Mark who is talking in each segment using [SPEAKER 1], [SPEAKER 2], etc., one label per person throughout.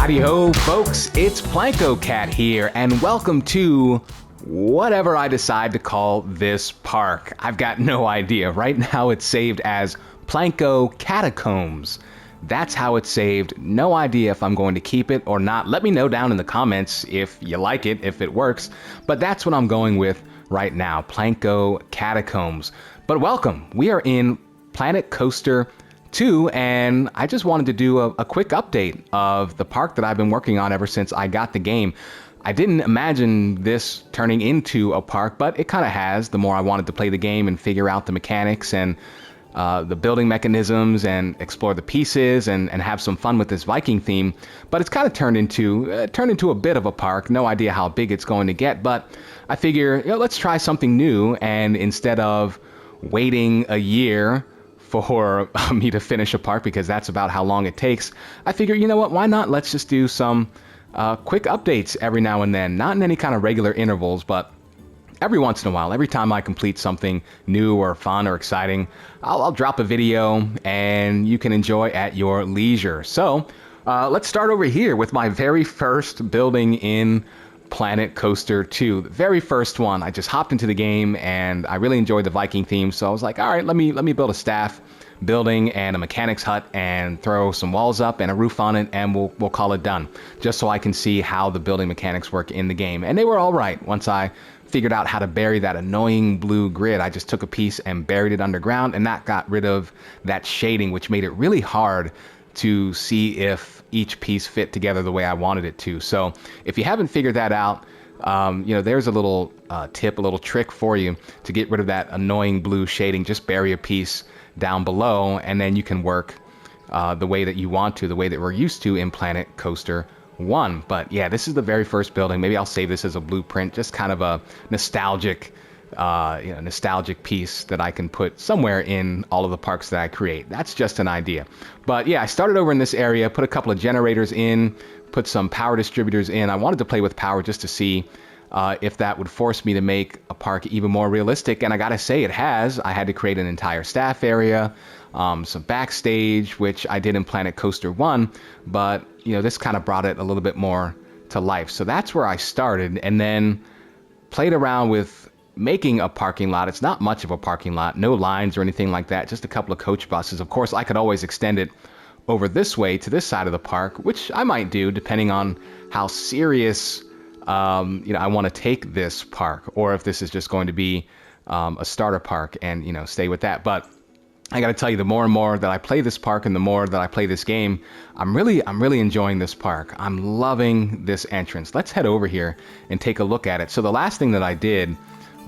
[SPEAKER 1] Howdy-ho, folks, it's Plancocat here, and welcome to whatever I decide to call this park. I've got no idea. Right now it's saved as Planco Catacombs. That's how it's saved. No idea if I'm going to keep it or not. Let me know down in the comments if you like it, if it works. But that's what I'm going with right now, Planco Catacombs. But welcome. We are in Planet Coaster 2, and I just wanted to do a quick update of the park that I've been working on ever since I got the game. I didn't imagine this turning into a park, but it kind of has. The more I wanted to play the game and figure out the mechanics and the building mechanisms and explore the pieces and have some fun with this Viking theme. But it's kind of turned into a bit of a park. No idea how big it's going to get, but I figure, let's try something new. And instead of waiting a year for me to finish a park, because that's about how long it takes, I figure, you know what, why not? Let's just do some quick updates every now and then, not in any kind of regular intervals, but every once in a while. Every time I complete something new or fun or exciting, I'll drop a video and you can enjoy at your leisure. So let's start over here with my very first building in Planet Coaster 2. The very first one. I just hopped into the game and I really enjoyed the Viking theme, so I was like, all right, let me build a staff building and a mechanics hut and throw some walls up and a roof on it, and we'll call it done, just so I can see how the building mechanics work in the game. And they were all right. Once I figured out how to bury that annoying blue grid, I just took a piece and buried it underground, and that got rid of that shading, which made it really hard to see if each piece fit together the way I wanted it to. So if you haven't figured that out, there's a little tip, a little trick for you to get rid of that annoying blue shading. Just bury a piece down below, and then you can work the way that you want to, the way that we're used to in Planet Coaster 1. But yeah, this is the very first building. Maybe I'll save this as a blueprint, just kind of a nostalgic piece that I can put somewhere in all of the parks that I create. That's just an idea. But yeah, I started over in this area, put a couple of generators in, put some power distributors in. I wanted to play with power just to see if that would force me to make a park even more realistic, and I gotta say it has. I had to create an entire staff area, some backstage, which I did in Planet Coaster 1, but this kind of brought it a little bit more to life. So that's where I started, and then played around with making a parking lot. It's not much of a parking lot, no lines or anything like that, just a couple of coach buses. Of course, I could always extend it over this way to this side of the park, which I might do depending on how serious I want to take this park, or if this is just going to be a starter park and stay with that. But I got to tell you, the more and more that I play this park and the more that I play this game, I'm really enjoying this park. I'm loving this entrance. Let's head over here and take a look at it. So the last thing that I did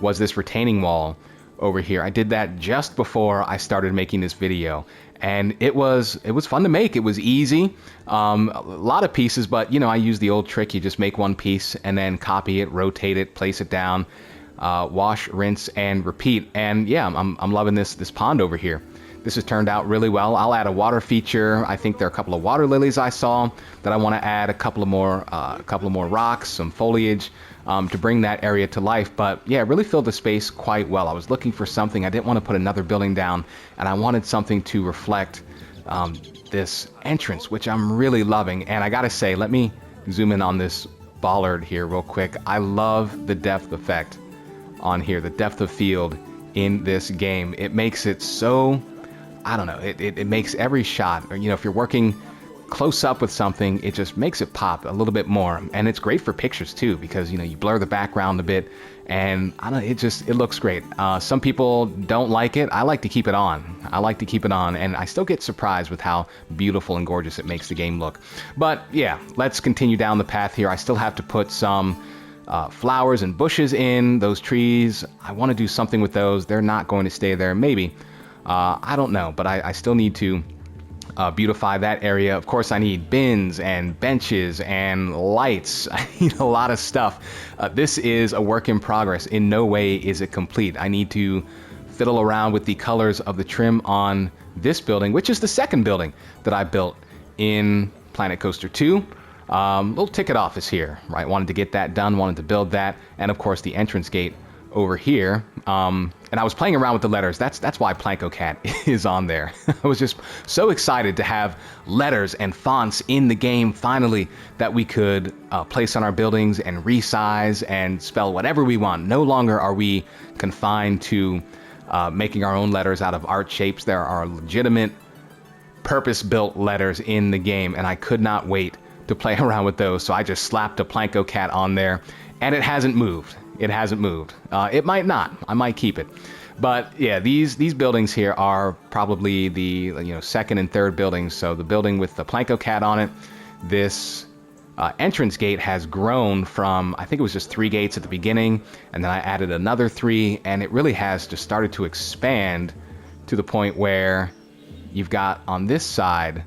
[SPEAKER 1] was this retaining wall over here. I did that just before I started making this video, and it was fun to make. It was easy, a lot of pieces, but I use the old trick. You just make one piece and then copy it, rotate it, place it down, wash, rinse, and repeat. And yeah, I'm loving this pond over here. This has turned out really well. I'll add a water feature. I think there are a couple of water lilies I saw that I want to add, a couple of more rocks, some foliage, to bring that area to life. But yeah, it really filled the space quite well. I was looking for something. I didn't want to put another building down, and I wanted something to reflect this entrance, which I'm really loving. And I gotta say, let me zoom in on this bollard here real quick. I love the depth effect on here, the depth of field in this game. It makes it so, I don't know, it makes every shot, if you're working close up with something, it just makes it pop a little bit more. And it's great for pictures too, because you blur the background a bit, and I don't know, it looks great. Some people don't like it. I like to keep it on. And I still get surprised with how beautiful and gorgeous it makes the game look. But yeah, let's continue down the path here. I still have to put some flowers and bushes in those trees. I want to do something with those. They're not going to stay there, maybe. I don't know, but I still need to beautify that area. Of course, I need bins and benches and lights. I need a lot of stuff. This is a work in progress. In no way is it complete. I need to fiddle around with the colors of the trim on this building, which is the second building that I built in Planet Coaster 2. Little ticket office here, right? Wanted to get that done, wanted to build that, and of course the entrance gate over here. And I was playing around with the letters. That's why Plancocat is on there. I was just so excited to have letters and fonts in the game finally that we could place on our buildings and resize and spell whatever we want. No longer are we confined to making our own letters out of art shapes. There are legitimate purpose-built letters in the game, and I could not wait to play around with those. So I just slapped a Plancocat on there, and it hasn't moved. It hasn't moved. It might not. I might keep it. But yeah, these buildings here are probably the second and third buildings. So the building with the Plancocat on it, this entrance gate has grown from, I think it was just 3 gates at the beginning, and then I added another 3, and it really has just started to expand to the point where you've got on this side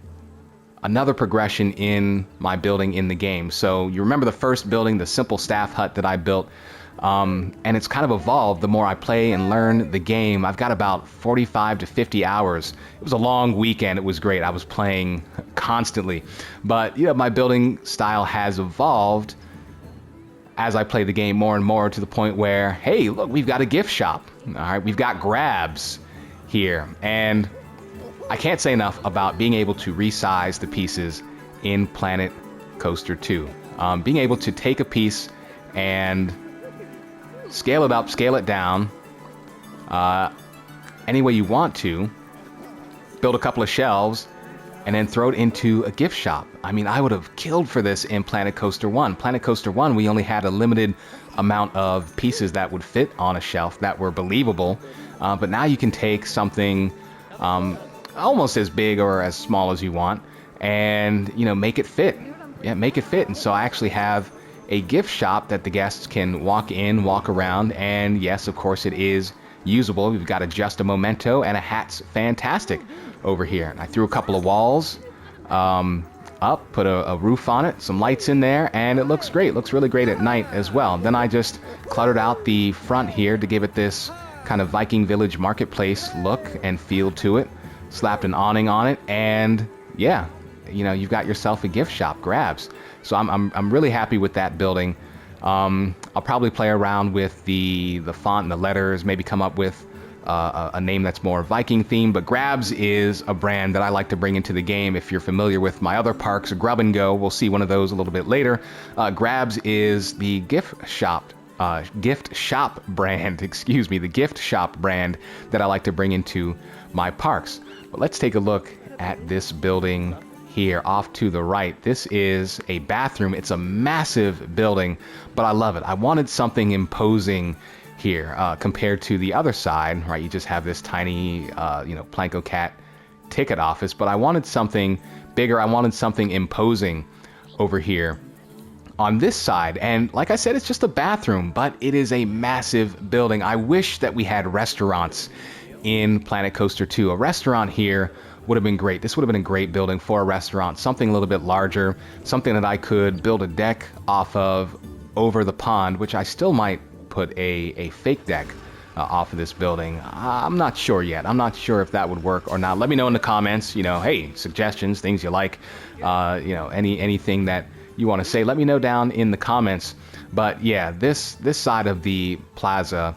[SPEAKER 1] another progression in my building in the game. So you remember the first building, the simple staff hut that I built, and it's kind of evolved the more I play and learn the game. I've got about 45 to 50 hours. It was a long weekend. It was great. I was playing constantly. But my building style has evolved as I play the game more and more, to the point where, hey, look, we've got a gift shop. All right, we've got grabs here. And I can't say enough about being able to resize the pieces in Planet Coaster 2. Being able to take a piece and scale it up, scale it down, any way you want to, build a couple of shelves, and then throw it into a gift shop. I mean, I would have killed for this in Planet Coaster 1. Planet Coaster 1, we only had a limited amount of pieces that would fit on a shelf that were believable, but now you can take something almost as big or as small as you want, and make it fit. Yeah, make it fit. And so I actually have a gift shop that the guests can walk in, walk around, and yes, of course, it is usable. We've got Just a Memento, and a hat's fantastic over here. And I threw a couple of walls up, put a roof on it, some lights in there, and it looks great. It looks really great at night as well. Then I just cluttered out the front here to give it this kind of Viking Village marketplace look and feel to it. Slapped an awning on it, and yeah, you've got yourself a gift shop, grabs. So I'm really happy with that building. I'll probably play around with the font and the letters, maybe come up with a name that's more Viking themed. But Grabs is a brand that I like to bring into the game. If you're familiar with my other parks, Grub and Go, we'll see one of those a little bit later. Grabs is the gift shop brand, the gift shop brand that I like to bring into my parks. But let's take a look at this building here off to the right. This is a bathroom. It's a massive building, but I love it. I wanted something imposing here compared to the other side, right? You just have this tiny, Plancocat ticket office, but I wanted something bigger. I wanted something imposing over here on this side. And like I said, it's just a bathroom, but it is a massive building. I wish that we had restaurants in Planet Coaster 2. A restaurant here would have been great. This would have been a great building for a restaurant, something a little bit larger, something that I could build a deck off of over the pond, which I still might put a fake deck off of this building. I'm not sure yet. I'm not sure if that would work or not. Let me know in the comments, hey, suggestions, things you like, anything that you want to say, let me know down in the comments. But yeah, this side of the plaza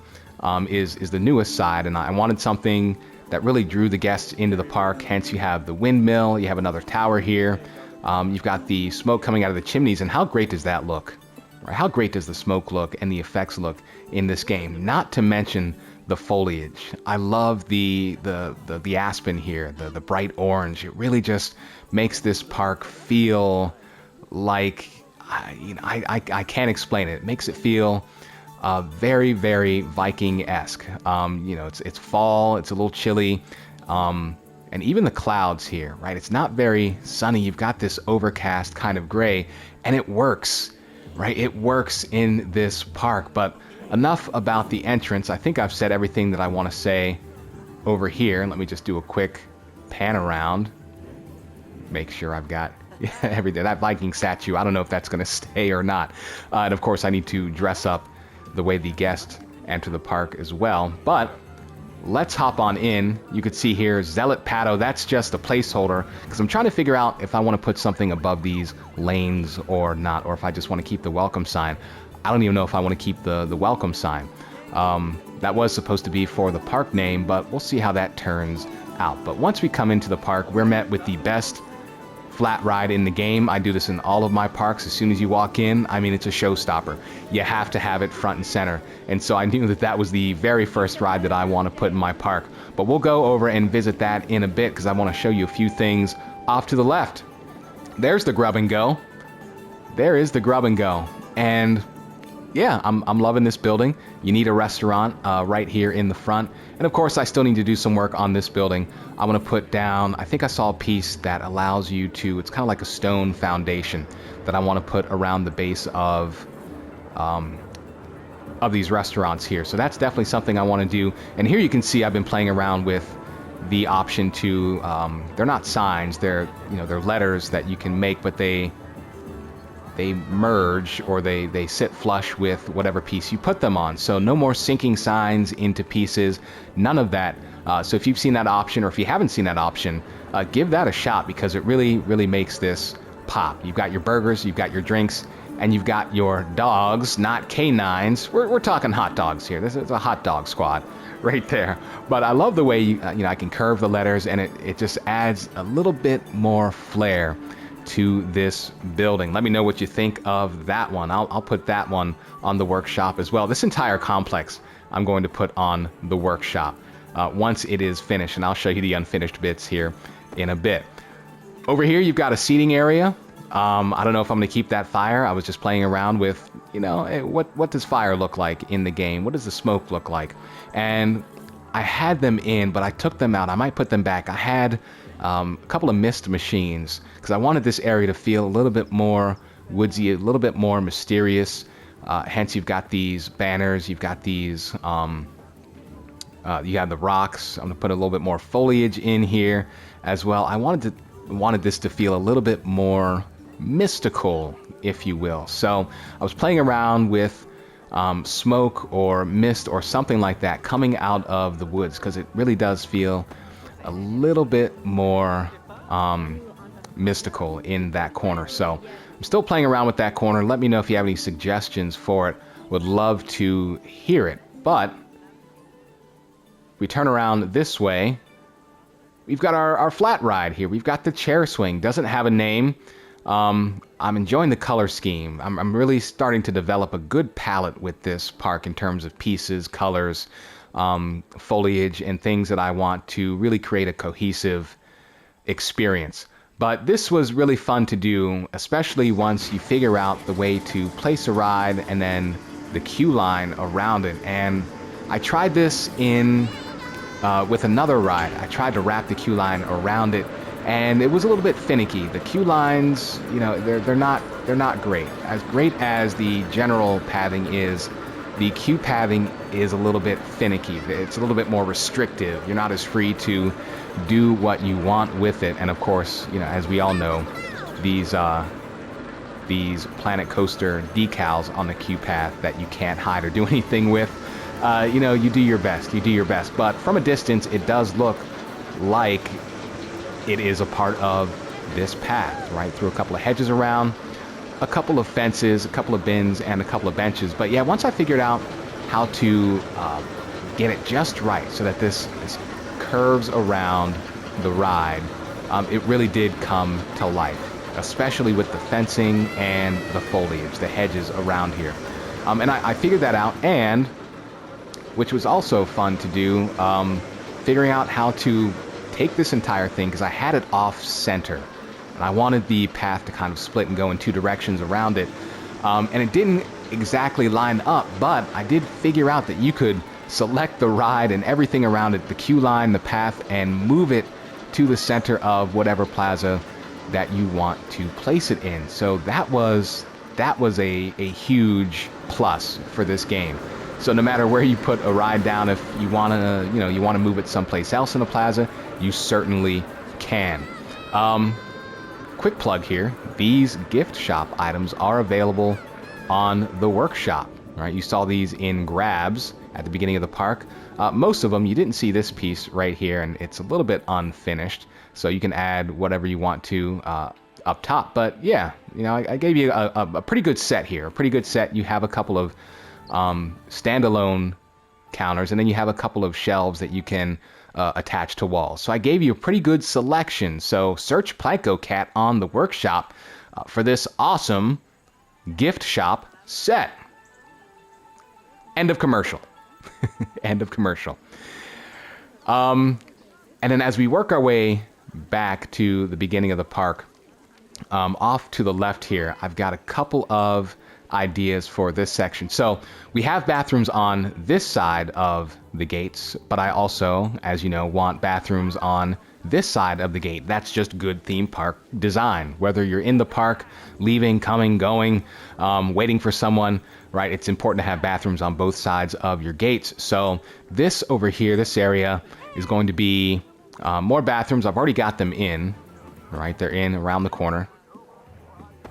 [SPEAKER 1] is the newest side, and I wanted something that really drew the guests into the park. Hence, you have the windmill, you have another tower here, you've got the smoke coming out of the chimneys, and how great does that look? Right? How great does the smoke look and the effects look in this game? Not to mention the foliage. I love the aspen here, the bright orange. It really just makes this park feel like, I can't explain it. It makes it feel very, very Viking-esque. It's fall, it's a little chilly, and even the clouds here, right? It's not very sunny. You've got this overcast kind of gray, and it works, right? It works in this park. But enough about the entrance. I think I've said everything that I want to say over here. Let me just do a quick pan around. Make sure I've got everything. That Viking statue, I don't know if that's going to stay or not. And of course, I need to dress up the way the guests enter the park as well. But let's hop on in. You could see here Zealot Pato. That's just a placeholder because I'm trying to figure out if I want to put something above these lanes or not, or if I just want to keep the welcome sign. I don't even know if I want to keep the welcome sign. That was supposed to be for the park name, but we'll see how that turns out. But once we come into the park, we're met with the best flat ride in the game. I do this in all of my parks. As soon as you walk in, I mean, it's a showstopper. You have to have it front and center. And so I knew that that was the very first ride that I want to put in my park. But we'll go over and visit that in a bit because I want to show you a few things off to the left. There's the Grub and Go. There is the Grub and Go. And yeah, I'm loving this building. You need a restaurant right here in the front. And of course, I still need to do some work on this building. I want to put down, I think I saw a piece that allows you to, it's kind of like a stone foundation that I want to put around the base of these restaurants here. So that's definitely something I want to do. And here you can see I've been playing around with the option to, they're not signs, they're letters that you can make, but they merge or they sit flush with whatever piece you put them on. So no more sinking signs into pieces, none of that. So if you've seen that option or if you haven't seen that option, give that a shot because it really, really makes this pop. You've got your burgers, you've got your drinks, and you've got your dogs, not canines. We're talking hot dogs here. This is a hot dog squad right there. But I love the way I can curve the letters and it just adds a little bit more flair to this building. Let me know what you think of that one. I'll put that one on the workshop as well. This entire complex I'm going to put on the workshop once it is finished, and I'll show you the unfinished bits here in a bit. Over here you've got a seating area. I don't know if I'm going to keep that fire. I was just playing around with, what does fire look like in the game? What does the smoke look like? And I had them in, but I took them out. I might put them back. I had a couple of mist machines because I wanted this area to feel a little bit more woodsy, a little bit more mysterious. Hence, you've got these banners, you've got these, you have the rocks. I'm gonna put a little bit more foliage in here as well. I wanted this to feel a little bit more mystical, if you will. So I was playing around with smoke or mist or something like that coming out of the woods because it really does feel a little bit more mystical in that corner. So I'm still playing around with that corner. Let me know if you have any suggestions for it. Would love to hear it. But if we turn around this way, we've got our flat ride here. We've got the chair swing. Doesn't have a name. I'm enjoying the color scheme. I'm really starting to develop a good palette with this park in terms of pieces, colors, foliage, and things that I want to really create a cohesive experience. But this was really fun to do, especially once you figure out the way to place a ride and then the queue line around it. And I tried this in with another ride. I tried to wrap the queue line around it, and it was a little bit finicky. The queue lines, they're not great. As great as the general pathing is, the queue pathing is a little bit finicky. It's a little bit more restrictive. You're not as free to do what you want with it. And of course, as we all know, these Planet Coaster decals on the queue path that you can't hide or do anything with, you do your best. You do your best. But from a distance, it does look like it is a part of this path, right? Through a couple of hedges around, a couple of fences, a couple of bins, and a couple of benches. But yeah, once I figured out how to get it just right so that this curves around the ride, it really did come to life, especially with the fencing and the foliage, the hedges around here. And I figured that out, and which was also fun to do, figuring out how to take this entire thing, because I had it off center and I wanted the path to kind of split and go in two directions around it, and it didn't exactly line up, but I did figure out that you could select the ride and everything around it, the queue line, the path, and move it to the center of whatever plaza that you want to place it in. So that was a huge plus for this game. So no matter where you put a ride down, if you want to move it someplace else in the plaza, you certainly can. Quick plug here, these gift shop items are available on the workshop. Right, you saw these in grabs at the beginning of the park. Most of them, you didn't see this piece right here, and it's a little bit unfinished, so you can add whatever you want to up top. But yeah, I gave you a pretty good set here, a pretty good set. You have a couple of standalone counters, and then you have a couple of shelves that you can attach to walls. So I gave you a pretty good selection. So search Plancocat on the workshop for this awesome gift shop set. End of commercial. End of commercial. And then as we work our way back to the beginning of the park, off to the left here, I've got a couple of ideas for this section. So we have bathrooms on this side of the gates, but I also, as you know, want bathrooms on this side of the gate. That's just good theme park design. Whether you're in the park, leaving, coming, going, waiting for someone, right? It's important to have bathrooms on both sides of your gates. So this over here, this area is going to be more bathrooms. I've already got them in, right? They're in around the corner.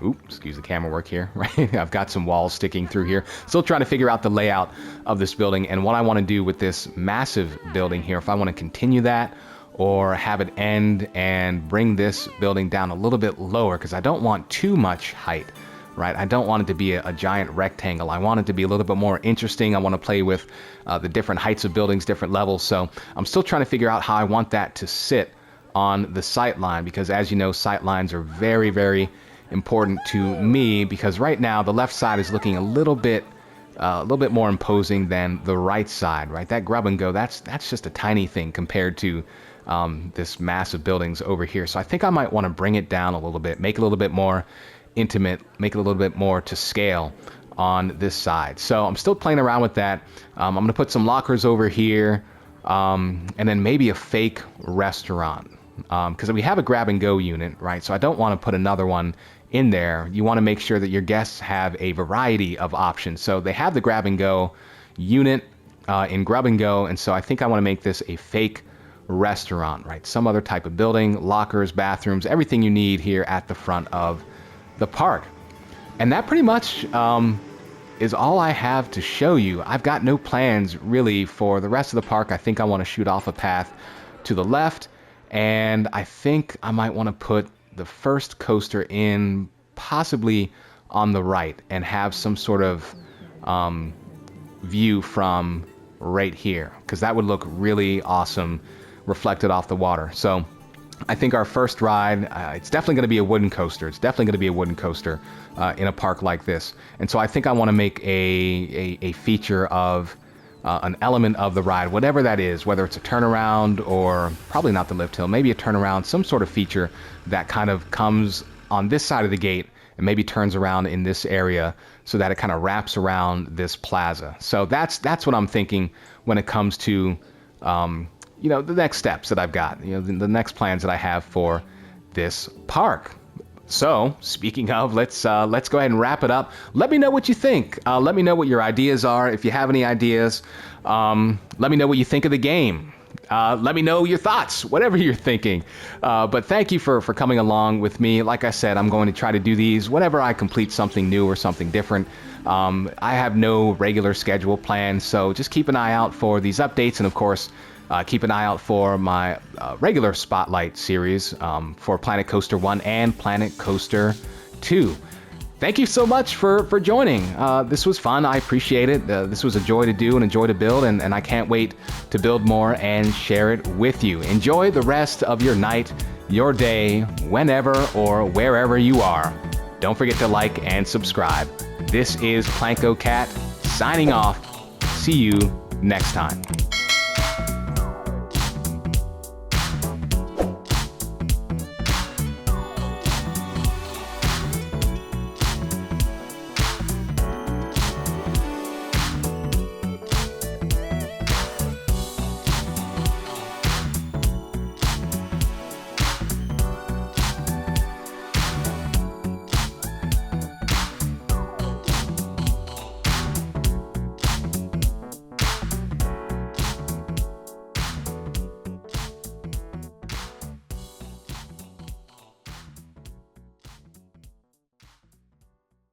[SPEAKER 1] Oops, excuse the camera work here, right? I've got some walls sticking through here. Still trying to figure out the layout of this building and what I want to do with this massive building here. If I want to continue that or have it end and bring this building down a little bit lower, because I don't want too much height, right? I don't want it to be a giant rectangle. I want it to be a little bit more interesting. I want to play with the different heights of buildings, different levels. So I'm still trying to figure out how I want that to sit on the sight line, because as you know, sight lines are very, very important to me, because right now the left side is looking a little bit more imposing than the right side, right? That grub and go, that's just a tiny thing compared to this massive buildings over here. So I think I might want to bring it down a little bit, make it a little bit more intimate, make it a little bit more to scale on this side. So I'm still playing around with that. I'm going to put some lockers over here, and then maybe a fake restaurant, because we have a grab and go unit, right? So I don't want to put another one in there. You want to make sure that your guests have a variety of options. So they have the grab and go unit in grab and go, and so I think I want to make this a fake restaurant, right? Some other type of building, lockers, bathrooms, everything you need here at the front of the park. And that pretty much is all I have to show you. I've got no plans really for the rest of the park. I think I want to shoot off a path to the left, and I think I might want to put the first coaster in possibly on the right and have some sort of view from right here, because that would look really awesome reflected off the water. So I think our first ride, it's definitely going to be a wooden coaster. It's definitely going to be a wooden coaster in a park like this. And so I think I want to make a feature of an element of the ride, whatever that is, whether it's a turnaround or probably not the lift hill, maybe a turnaround, some sort of feature that kind of comes on this side of the gate and maybe turns around in this area so that it kind of wraps around this plaza. So that's what I'm thinking when it comes to the next steps that I've got, the next plans that I have for this park. So, speaking of, let's go ahead and wrap it up. Let me know what you think. Let me know what your ideas are. If you have any ideas, let me know what you think of the game. Let me know your thoughts, whatever you're thinking. But thank you for coming along with me. Like I said, I'm going to try to do these whenever I complete something new or something different. I have no regular schedule planned, so just keep an eye out for these updates. And of course, keep an eye out for my regular Spotlight series for Planet Coaster 1 and Planet Coaster 2. Thank you so much for joining. This was fun. I appreciate it. This was a joy to do and a joy to build, and I can't wait to build more and share it with you. Enjoy the rest of your night, your day, whenever or wherever you are. Don't forget to like and subscribe. This is Plancocat signing off. See you next time.